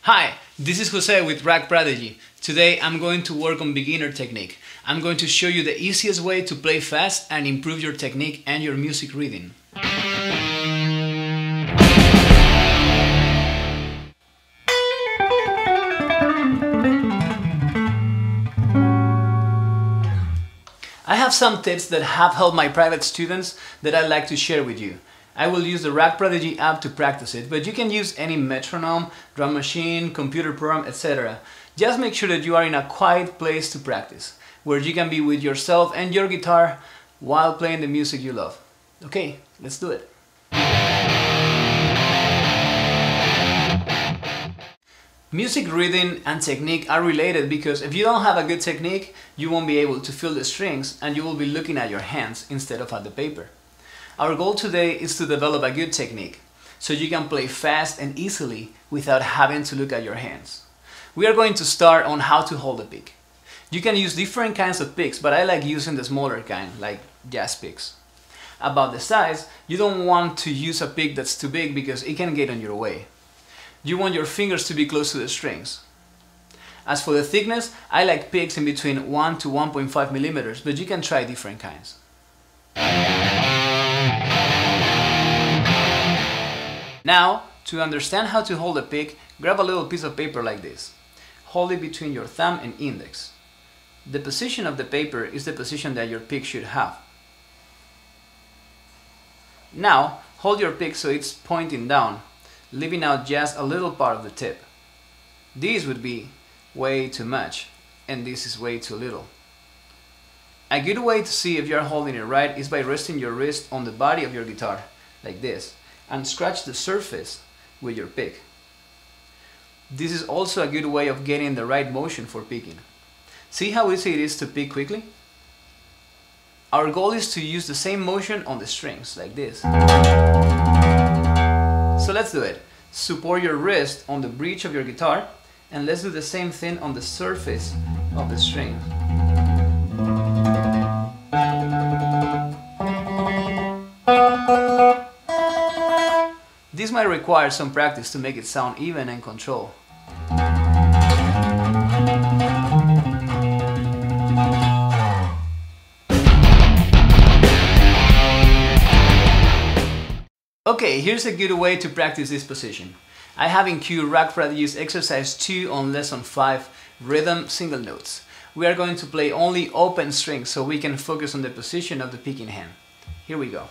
Hi, this is Jose with Prodigy. Today I'm going to work on beginner technique. I'm going to show you the easiest way to play fast and improve your technique and your music reading. I have some tips that have helped my private students that I'd like to share with you. I will use the Prodigy app to practice it, but you can use any metronome, drum machine, computer program, etc. Just make sure that you are in a quiet place to practice, where you can be with yourself and your guitar while playing the music you love. Okay, let's do it. Music reading and technique are related because if you don't have a good technique, you won't be able to feel the strings and you will be looking at your hands instead of at the paper. Our goal today is to develop a good technique so you can play fast and easily without having to look at your hands. We are going to start on how to hold a pick. You can use different kinds of picks, but I like using the smaller kind, like jazz picks. About the size, you don't want to use a pick that's too big because it can get in your way. You want your fingers to be close to the strings. As for the thickness, I like picks in between 1 to 1.5 millimeters, but you can try different kinds. Now, to understand how to hold a pick, grab a little piece of paper like this. Hold it between your thumb and index. The position of the paper is the position that your pick should have. Now, hold your pick so it's pointing down, leaving out just a little part of the tip. This would be way too much, and this is way too little. A good way to see if you are holding it right is by resting your wrist on the body of your guitar, like this, and scratch the surface with your pick. This is also a good way of getting the right motion for picking. See how easy it is to pick quickly? Our goal is to use the same motion on the strings, like this. So let's do it. Support your wrist on the bridge of your guitar and let's do the same thing on the surface of the string. This might require some practice to make it sound even and control. Okay, here's a good way to practice this position. I have in queue Prodigy's exercise 2 on lesson 5, rhythm single notes. We are going to play only open strings so we can focus on the position of the picking hand. Here we go.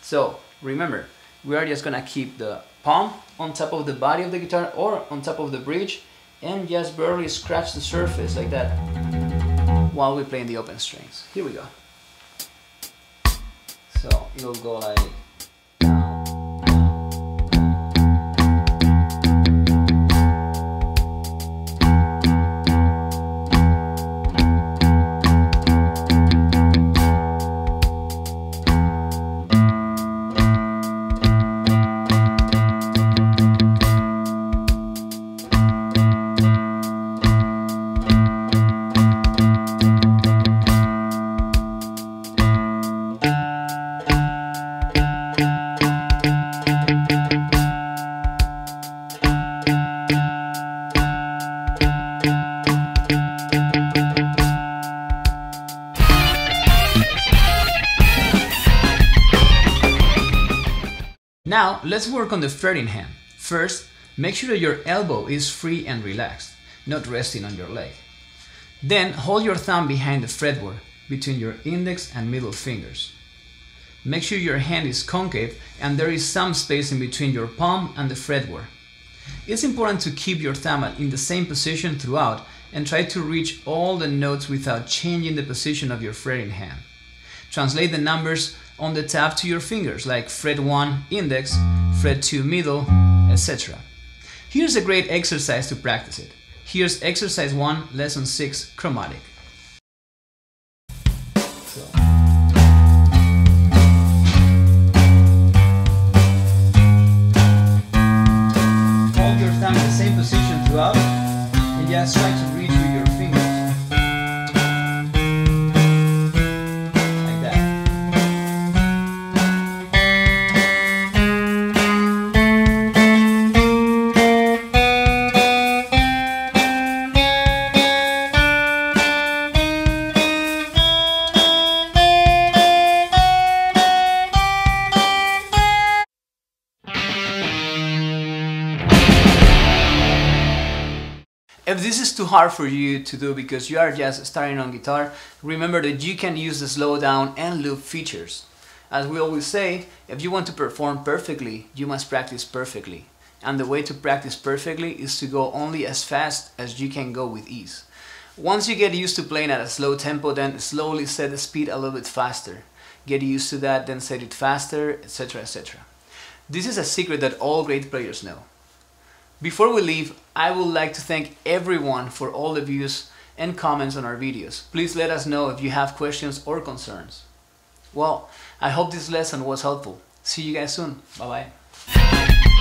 So, remember, we are just gonna keep the palm on top of the body of the guitar or on top of the bridge and just barely scratch the surface like that while we play in the open strings. Here we go. So, it'll go like Now, let's work on the fretting hand. First, make sure that your elbow is free and relaxed, not resting on your leg. Then, hold your thumb behind the fretboard, between your index and middle fingers. Make sure your hand is concave and there is some space in between your palm and the fretboard. It's important to keep your thumb in the same position throughout and try to reach all the notes without changing the position of your fretting hand. Translate the numbers on the tab to your fingers, like fret 1 index, fret 2 middle, etc. Here's a great exercise to practice it. Here's exercise 1, lesson 6, chromatic. So. Hold your thumb in the same position throughout and just try to reach with your fingers. too hard for you to do because you are just starting on guitar, remember that you can use the slowdown and loop features. As we always say, if you want to perform perfectly, you must practice perfectly. And the way to practice perfectly is to go only as fast as you can go with ease. Once you get used to playing at a slow tempo, then slowly set the speed a little bit faster. Get used to that, then set it faster, etc, etc. This is a secret that all great players know. Before we leave, I would like to thank everyone for all the views and comments on our videos. Please let us know if you have questions or concerns. Well, I hope this lesson was helpful. See you guys soon. Bye bye.